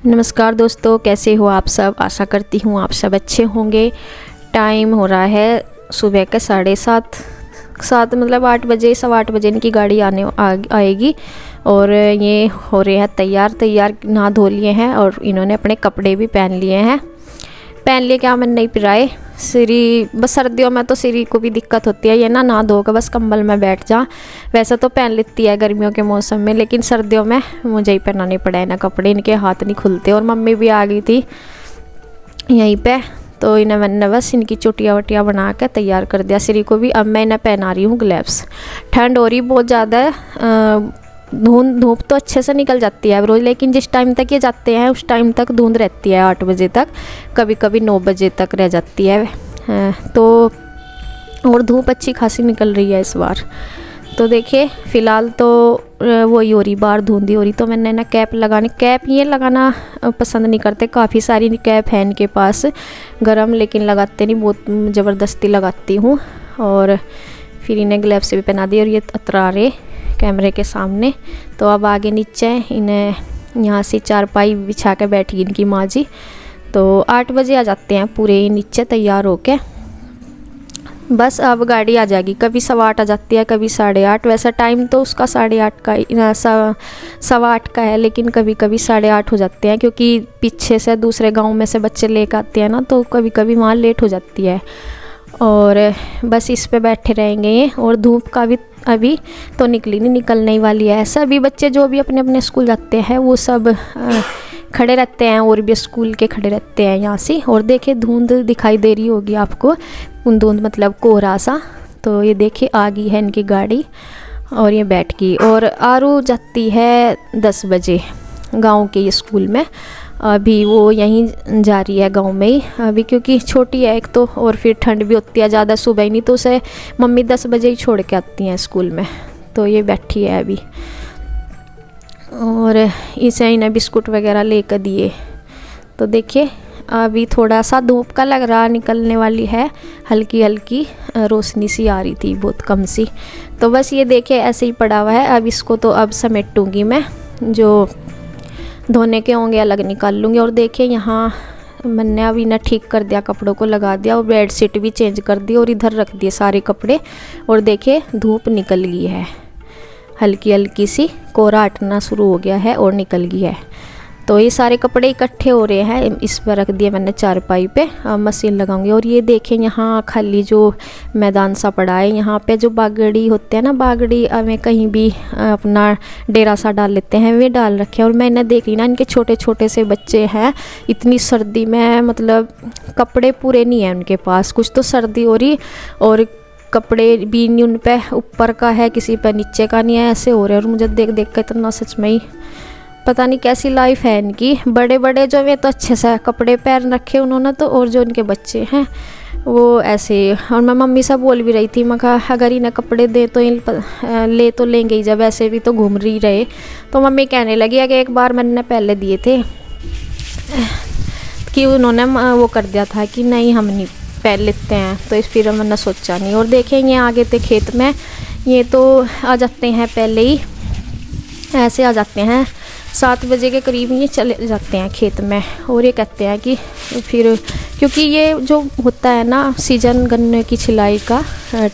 नमस्कार दोस्तों, कैसे हो आप सब। आशा करती हूँ आप सब अच्छे होंगे। टाइम हो रहा है सुबह के 7:30 मतलब 8 बजे 8:15 इनकी गाड़ी आएगी। और ये हो रहे हैं तैयार नहा धो लिए हैं और इन्होंने अपने कपड़े भी पहन लिए हैं। पहन लिए क्या, मैंने नहीं पिराए सिरी। बस सर्दियों में तो सिरी को भी दिक्कत होती है, ये ना नहा धो के बस कंबल में बैठ जा। वैसे तो पहन लेती है गर्मियों के मौसम में, लेकिन सर्दियों में मुझे ही पहनाने पड़े ना कपड़े, इनके हाथ नहीं खुलते। और मम्मी भी आ गई थी यहीं पे, तो इन्हें मैंने बस इनकी चुटिया वटिया बना के तैयार कर दिया सिरी को भी। अब मैं इन्हें पहना रही हूँ ग्लव्स। ठंड हो रही बहुत ज़्यादा है, धूप तो अच्छे से निकल जाती है रोज़, लेकिन जिस टाइम तक ये जाते हैं उस टाइम तक धुंध रहती है 8 बजे तक, कभी कभी 9 बजे तक रह जाती है। तो और धूप अच्छी खासी निकल रही है इस बार। तो देखिए फ़िलहाल तो वही हो रही, बाहर धुंधी हो रही। तो मैंने ना कैप ये लगाना पसंद नहीं करते, काफ़ी सारी कैप है इनके पास गरम, लेकिन लगाते नहीं, बहुत ज़बरदस्ती लगाती हूँ। और फिर इन्हें ग्लव्स भी पहना दिए और ये अतरा रहे कैमरे के सामने। तो अब आगे नीचे इन्हें यहाँ से चारपाई बिछा के बैठी इनकी माँ जी। तो 8 बजे आ जाते हैं पूरे नीचे तैयार होके। बस अब गाड़ी आ जाएगी, कभी 8:15 आ जाती है, कभी 8:30। वैसा टाइम तो उसका 8:30 का 8:15 का है, लेकिन कभी कभी 8:30 हो जाते हैं, क्योंकि पीछे से दूसरे गांव में से बच्चे लेकर आते हैं ना, तो कभी कभी वहाँ लेट हो जाती है। और बस इस पे बैठे रहेंगे ये। और धूप का भी अभी तो निकलने ही वाली है। सभी बच्चे जो भी अपने अपने स्कूल जाते हैं वो सब खड़े रहते हैं, और भी स्कूल के खड़े रहते हैं यहाँ से। और देखिए धुंध दिखाई दे रही होगी आपको, धुंध मतलब कोहरा सा। तो ये देखिए आ गई है इनकी गाड़ी और ये बैठ गई। और आरू जाती है 10 बजे गांव के ये स्कूल में। अभी वो यहीं जा रही है गांव में ही अभी, क्योंकि छोटी है एक तो, और फिर ठंड भी होती है ज़्यादा सुबह ही, नहीं तो उसे मम्मी 10 बजे ही छोड़ के आती हैं स्कूल में। तो ये बैठी है अभी, और इसे इन्हें बिस्कुट वगैरह लेकर दिए। तो देखिए अभी थोड़ा सा धूप का लग रहा, निकलने वाली है, हल्की हल्की रोशनी सी आ रही थी, बहुत कम सी। तो बस ये देखिए ऐसे ही पड़ा हुआ है। अब इसको तो अब समेटूँगी मैं, जो धोने के होंगे अलग निकाल लूँगी। और देखिए यहाँ मैंने अभी ना ठीक कर दिया, कपड़ों को लगा दिया और बेडशीट भी चेंज कर दी और इधर रख दिए सारे कपड़े। और देखिए धूप निकल गई है, हल्की हल्की सी कोहरा हटना शुरू हो गया है और निकल गई है। तो ये सारे कपड़े इकट्ठे हो रहे हैं, इस पर रख दिए मैंने चारपाई पे। मशीन लगाऊंगी। और ये देखें यहाँ खाली जो मैदान सा पड़ा है, यहाँ पे जो बागड़ी होते हैं ना, बागड़ी में कहीं भी अपना डेरा सा डाल लेते हैं, वे डाल रखे हैं। और मैंने देख ली ना, इनके छोटे छोटे से बच्चे हैं, इतनी सर्दी में मतलब कपड़े पूरे नहीं हैं उनके पास। कुछ तो सर्दी हो रही और कपड़े भी नहीं उन पे, ऊपर का है किसी पे नीचे का नहीं है, ऐसे हो रहे हैं। और मुझे देख देख कर इतना सच में ही पता नहीं कैसी लाइफ है इनकी। बड़े बड़े जो वे तो अच्छे से कपड़े पहन रखे उन्होंने तो, और जो इनके बच्चे हैं वो ऐसे। और मैं मम्मी से बोल भी रही थी, मैं कहा अगर इन्हें कपड़े दे तो ले तो लेंगे ही, जब ऐसे भी तो घूम रही रहे। तो मम्मी कहने लगी कि एक बार मैंने पहले दिए थे कि उन्होंने वो कर दिया था कि नहीं हम नहीं पहन लेते हैं, तो इस फिर मैंने सोचा नहीं। और देखेंगे आगे थे खेत में, ये तो आ जाते हैं पहले ही, ऐसे आ जाते हैं 7 बजे के करीब ये चले जाते हैं खेत में। और ये कहते हैं कि फिर, क्योंकि ये जो होता है ना सीजन गन्ने की छिलाई का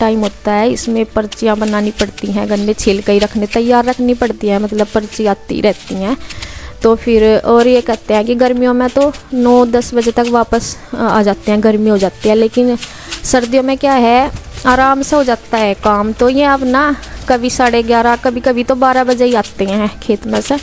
टाइम होता है, इसमें पर्चियाँ बनानी पड़ती हैं, गन्ने छील कर ही रखने तैयार रखनी पड़ती है, मतलब पर्ची आती रहती हैं। तो फिर और ये कहते हैं कि गर्मियों में तो 9-10 बजे तक वापस आ जाते हैं, गर्मी हो जाती है। लेकिन सर्दियों में क्या है, आराम से हो जाता है काम। तो ये अब ना कभी 11:30, कभी कभी तो 12 बजे ही आते हैं खेत में से।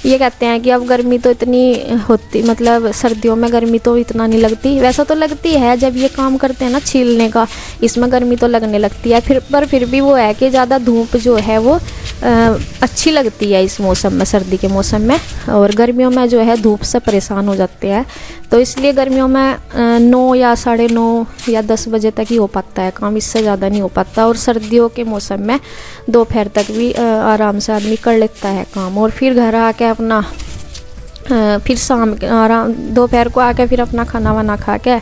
ये कहते हैं कि अब गर्मी तो इतनी होती, मतलब सर्दियों में गर्मी तो इतना नहीं लगती। वैसा तो लगती है जब ये काम करते हैं ना छीलने का, इसमें गर्मी तो लगने लगती है फिर भी वो है कि ज़्यादा धूप जो है वो अच्छी लगती है इस मौसम में, सर्दी के मौसम में। और गर्मियों में जो है धूप से परेशान हो जाते हैं, तो इसलिए गर्मियों में 9 या 9:30 या 10 बजे तक ही हो पाता है काम, इससे ज़्यादा नहीं हो पाता। और सर्दियों के मौसम में दोपहर तक भी आराम से आदमी कर लेता है काम। और फिर घर आके अपना फिर शाम आराम, दोपहर को आके फिर अपना खाना वाना खा के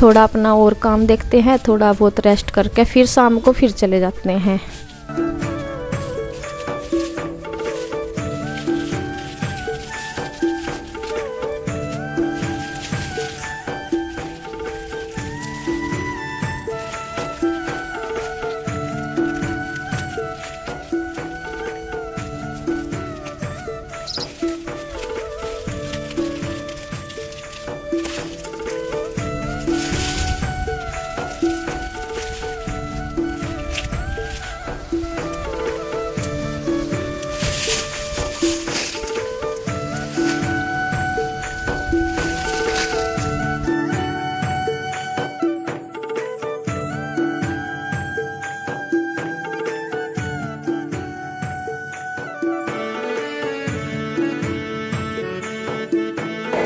थोड़ा अपना और काम देखते हैं, थोड़ा बहुत रेस्ट करके फिर शाम को फिर चले जाते हैं।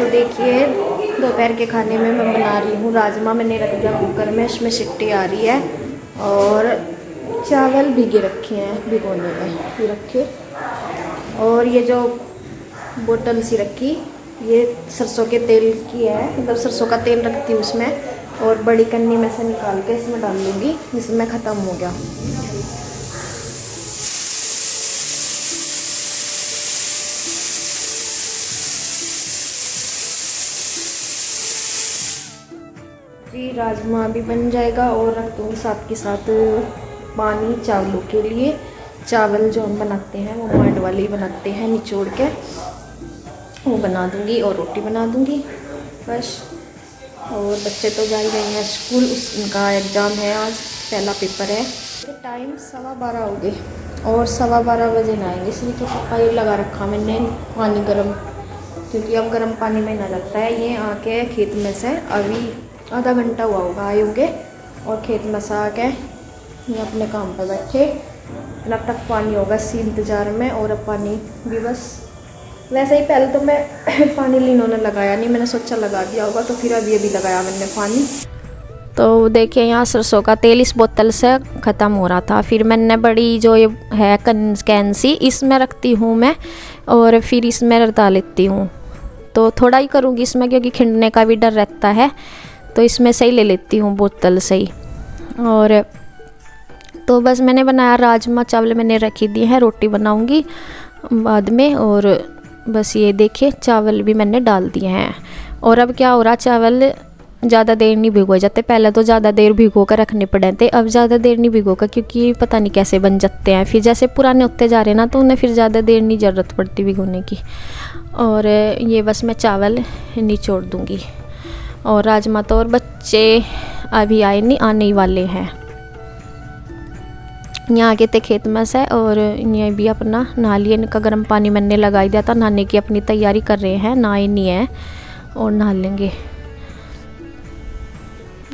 तो देखिए दोपहर के खाने में मैं बना रही हूँ राजमा। मैंने रख दिया कुकर में, इसमें सीटी आ रही है और चावल भिगे रखे हैं, भिगोने में भी रखे। और ये जो बोतल सी रखी, ये सरसों के तेल की है, मतलब सरसों का तेल रखती हूँ उसमें। और बड़ी कन्नी में से निकाल के इसमें डाल लूँगी, इसमें ख़त्म हो गया। फिर राजमा भी बन जाएगा और रख दूँगी साथ के साथ पानी चावलों के लिए। चावल जो हम बनाते हैं वो मांड वाले ही बनाते हैं, निचोड़ के वो बना दूँगी और रोटी बना दूँगी बस। और बच्चे तो जा ही रहे हैं स्कूल, उनका एग्ज़ाम है आज, पहला पेपर है। तो टाइम 12:15 हो गए और 12:15 बजे नहाएंगे, इसलिए तो पाइप लगा रखा मैंने पानी गर्म, क्योंकि अब गर्म पानी में ना लगता है। ये आके खेत में से अभी आधा घंटा हुआ होगा आए होंगे, और खेत में से आके ये अपने काम पर बैठे। तब तक पानी होगा इसी इंतज़ार में। और अब पानी भी बस वैसे ही, पहले तो मैं पानी इन्होंने लगाया नहीं, मैंने सोचा लगा दिया होगा, तो फिर अभी लगाया मैंने पानी। तो देखिए यहाँ सरसों का तेल इस बोतल से ख़त्म हो रहा था, फिर मैंने बड़ी जो ये है कैन सी, इसमें रखती हूँ मैं और फिर इसमें डाल लेती हूँ। तो थोड़ा ही करूँगी इसमें, क्योंकि खिंडने का भी डर रहता है, तो इसमें से ही ले लेती हूँ बोतल से ही। और तो बस मैंने बनाया राजमा चावल मैंने रखी दिए हैं, रोटी बनाऊँगी बाद में। और बस ये देखिए चावल भी मैंने डाल दिए हैं। और अब क्या हो रहा, चावल ज़्यादा देर नहीं भिगोए जाते, पहले तो ज़्यादा देर भिगो कर रखने पड़े थे, अब ज़्यादा देर नहीं भिगो कर, क्योंकि पता नहीं कैसे बन जाते हैं। फिर जैसे पुराने होते जा रहे ना, तो उन्हें फिर ज़्यादा देर नहीं ज़रूरत पड़ती भिगोने की। और ये बस मैं चावल निचोड़ दूँगी। और राजमा तो, और बच्चे अभी आए नहीं, आने ही वाले हैं। यहाँ आगे थे खेत में से, और ये भी अपना नहा लिए। इनका गर्म पानी मैंने लगा दिया था, नहाने की अपनी तैयारी कर रहे हैं, नहाए नहीं है और नहा लेंगे।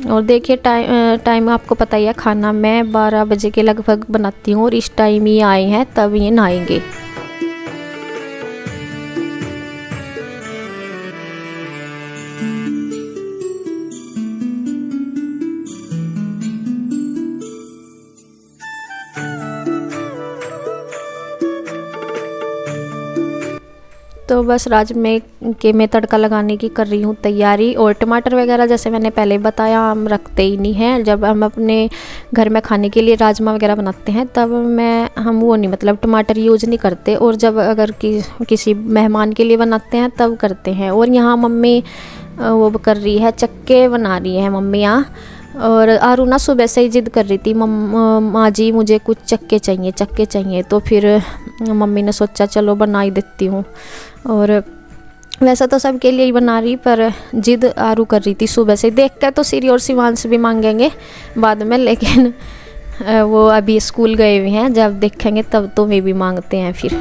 और देखिए टाइम आपको पता ही है, खाना मैं 12 बजे के लगभग बनाती हूँ, और इस टाइम ही आए हैं, तब ये नहाएंगे। तो बस राजमे के मैं तड़का लगाने की कर रही हूँ तैयारी। और टमाटर वगैरह जैसे मैंने पहले बताया, हम रखते ही नहीं हैं। जब हम अपने घर में खाने के लिए राजमा वगैरह बनाते हैं, तब हम वो नहीं, मतलब टमाटर यूज़ नहीं करते। और जब अगर किसी मेहमान के लिए बनाते हैं तब करते हैं। और यहाँ मम्मी वो कर रही है, चक्के बना रही है मम्मी यहाँ। और आरू ना सुबह से ही जिद कर रही थी, माँ जी मुझे कुछ चक्के चाहिए, चक्के चाहिए। तो फिर मम्मी ने सोचा चलो बना ही देती हूँ। और वैसा तो सबके लिए ही बना रही, पर जिद आरू कर रही थी सुबह से। देख कर तो सीरी और शिवांश भी मांगेंगे बाद में, लेकिन वो अभी स्कूल गए हुए हैं, जब देखेंगे तब तो वे भी मांगते हैं फिर।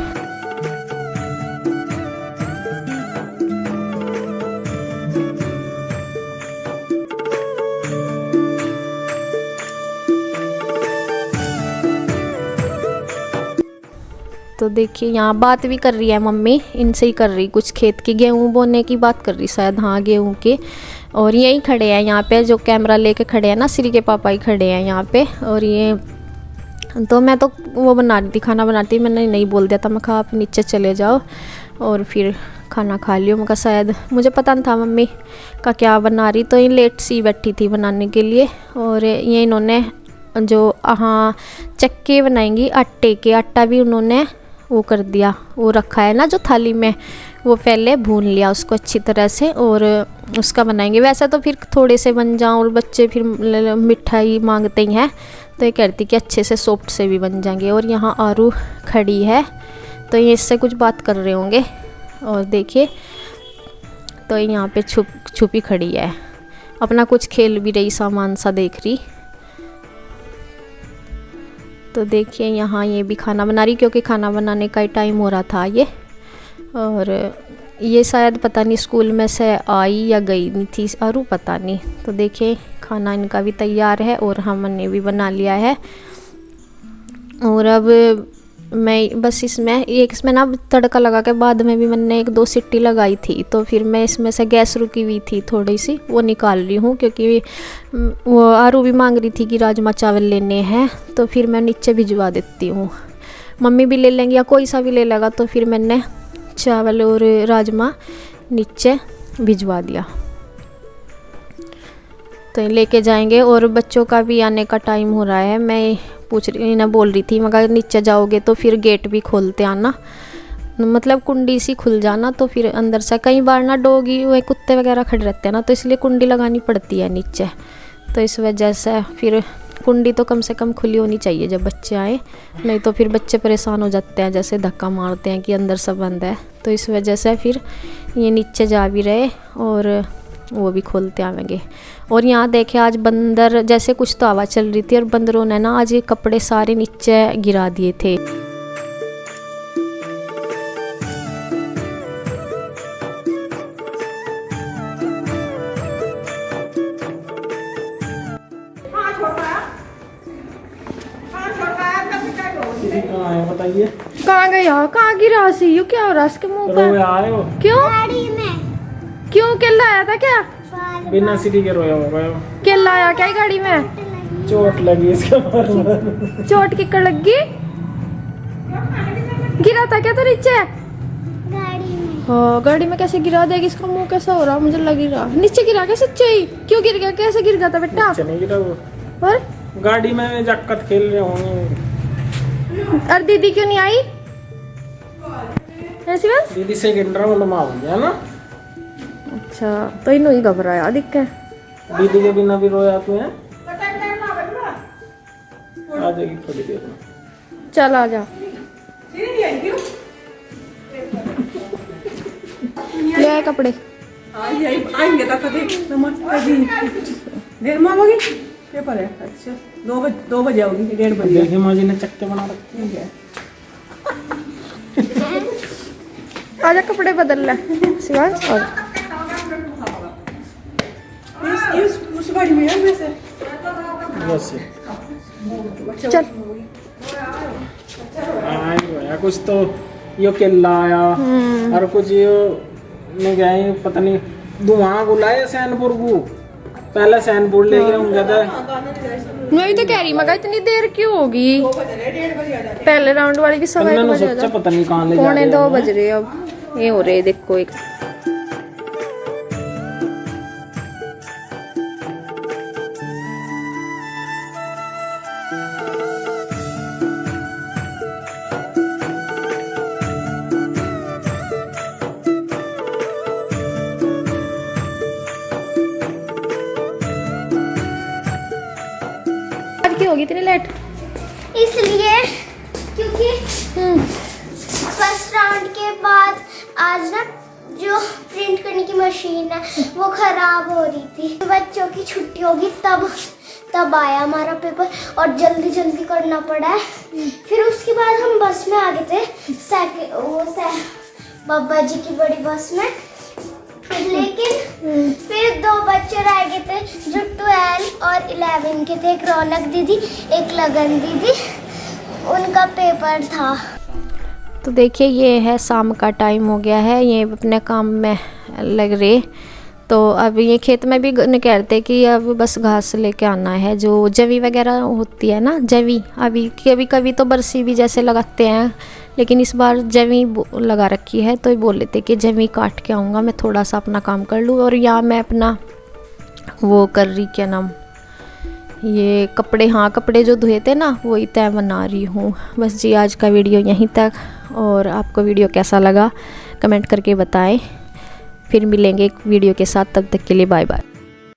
तो देखिए यहाँ बात भी कर रही है मम्मी, इनसे ही कर रही कुछ, खेत की गेहूँ बोने की बात कर रही शायद, हाँ गेहूँ के। और यही खड़े हैं यहाँ पे, जो कैमरा लेके खड़े हैं ना, श्री के पापा ही खड़े हैं यहाँ पे। और ये तो मैं तो वो बना रही थी, खाना बनाती, मैंने नहीं बोल दिया था, मैं कहा आप नीचे चले जाओ और फिर खाना खा लियो। मैं कहा शायद मुझे पता नहीं था मम्मी का क्या बना रही, तो ये लेट सी बैठी थी बनाने के लिए। और ये इन्होंने जो हाँ चक्के बनाएंगी आटे के, आटा भी उन्होंने वो कर दिया, वो रखा है ना जो थाली में, वो पहले भून लिया उसको अच्छी तरह से, और उसका बनाएंगे। वैसे तो फिर थोड़े से बन जाऊँ, और बच्चे फिर मिठाई मांगते ही हैं, तो ये कहती कि अच्छे से सॉफ्ट से भी बन जाएंगे। और यहाँ आरू खड़ी है, तो ये इससे कुछ बात कर रहे होंगे। और देखिए तो यहाँ पे छुपी खड़ी है, अपना कुछ खेल भी रही, सामान सा देख रही। तो देखिए यहाँ ये भी खाना बना रही, क्योंकि खाना बनाने का ही टाइम हो रहा था ये। और ये शायद पता नहीं स्कूल में से आई या गई नहीं थी आरू, पता नहीं। तो देखिए खाना इनका भी तैयार है और हमने भी बना लिया है। और अब मैं बस इसमें ना तड़का लगा के बाद में भी मैंने 1-2 सीटी लगाई थी, तो फिर मैं इसमें से गैस रुकी हुई थी थोड़ी सी, वो निकाल रही हूँ क्योंकि वो आरू भी मांग रही थी कि राजमा चावल लेने हैं, तो फिर मैं नीचे भिजवा देती हूँ। मम्मी भी ले लेंगी या कोई सा भी ले लेगा, तो फिर मैंने चावल और राजमा नीचे भिजवा दिया। तो लेके जाएंगे और बच्चों का भी आने का टाइम हो रहा है। मैं बोल रही थी, मगर नीचे जाओगे तो फिर गेट भी खोलते आना, मतलब कुंडी सी खुल जाना, तो फिर अंदर से कई बार ना डॉगी वे कुत्ते वगैरह खड़े रहते हैं ना, तो इसलिए कुंडी लगानी पड़ती है नीचे। तो इस वजह से फिर कुंडी तो कम से कम खुली होनी चाहिए जब बच्चे आए, नहीं तो फिर बच्चे परेशान हो जाते हैं, जैसे धक्का मारते हैं कि अंदर सब बंद है। तो इस वजह से फिर ये नीचे जा भी रहे और वो भी खोलते आवेंगे। और यहाँ देखे आज बंदर, जैसे कुछ तो हवा चल रही थी और बंदरों ने ना आज ये कपड़े सारे नीचे गिरा दिए थे। बताइए कहाँ गया, कहाँ गिरा सी, यू क्या हो रहा इसके मुंह पर? आए हो क्यों गाड़ी में? क्यों क्या लाया था क्या? बिना सीटी के रोया होगा। क्या लाया क्या गाड़ी में? चोट लगी इसके बार। चोट किक्कर लगी? गिरा था क्या तो नीचे? गाड़ी में। हाँ गाड़ी में कैसे गिरा देगी, इसका मुंह कैसा हो रहा, मुझे लग ही रहा। नीचे गिरा क्या सच्चे ही? क्यों गिर गया, कैसे गिर गया था बेटा? नीचे नहीं गिरा वो, पर गाड़ी में जक्कत खेल रहे होंगे। और दीदी क्यों नहीं आई? ऐसी बात? दीदी से गिर रहा मतलब मार गया ना। अच्छा तो इन्हों ही घबराया दिख के। दीदी के बिना भी रोया तू है? आ जाएगी थोड़ी देर में। चल आ जा, ले आए कपड़े। आएंगे तक देर में होगी पेपर है। अच्छा 2 बजे होगी, 1:30 बजे। देखिए माँ जी ने चक्के बना रखे हैं। आजा कपड़े बदल ले शिवांश। और उस गाड़ी में है वैसे। वैसे चल आया कुछ तो यो केला आया और कुछ यो नहीं गए, पता नहीं धुआं बुलाया सैनपुर को। पहले सैनपुर ले गया हूँ ज्यादा। मैं भी तो कह रही मगर इतनी देर क्यों होगी? पहले राउंड वाली भी समय मैंने सोचा पता नहीं कहाँ ले जा रहे हैं। 2 बज रहे अब ये हो रहे देखो। एक होगी इतनी लेट इसलिए क्योंकि फर्स्ट राउंड के बाद आज ना जो प्रिंट करने की मशीन है वो खराब हो रही थी। बच्चों की छुट्टी होगी तब आया हमारा पेपर और जल्दी जल्दी करना पड़ा है। फिर उसके बाद हम बस में आ गए थे बाबा जी की बड़ी बस में, लेकिन फिर 2 बच्चे रह गए थे जो 12 और 11 के थे। एक रौनक दीदी, एक लगन दीदी, उनका पेपर था। तो देखिए ये है शाम का टाइम हो गया है, ये अपने काम में लग रहे। तो अब ये खेत में भी कहते कि अब बस घास लेके आना है, जो जवी वगैरह होती है ना, जवी अभी कभी कभी तो बरसी भी जैसे लगाते हैं, लेकिन इस बार जवी लगा रखी है। तो बोल लेते कि जवी काट के आऊँगा, मैं थोड़ा सा अपना काम कर लूँ। और यहाँ मैं अपना वो कर रही, क्या नाम, ये कपड़े, हाँ कपड़े जो धोए थे ना वही तय बना रही हूँ। बस जी आज का वीडियो यहीं तक, और आपको वीडियो कैसा लगा कमेंट करके बताएं। फिर मिलेंगे एक वीडियो के साथ, तब तक के लिए बाय बाय।